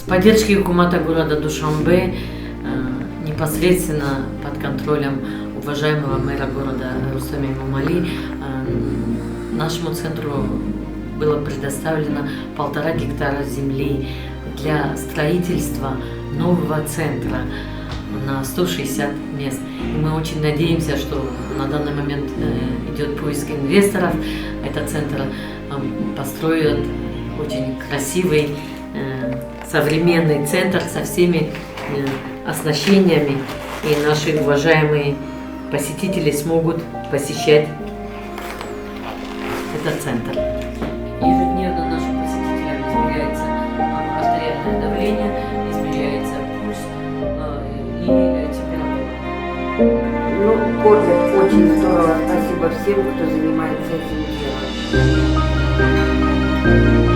поддержки Хукумата города Душанбе, непосредственно под контролем уважаемого мэра города Рустама Эмомали, нашему центру было предоставлено 1,5 гектара земли для строительства нового центра на 160 мест. И мы очень надеемся, что на данный момент идет поиск инвесторов. Этот центр построят очень красивый, современный центр со всеми оснащениями, и наши уважаемые посетители смогут посещать этот центр. Ежедневно нашим посетителям измеряется артериальное давление, измеряется пульс и температура. Ну, кормят очень здорово. Спасибо всем, кто занимается этим делом.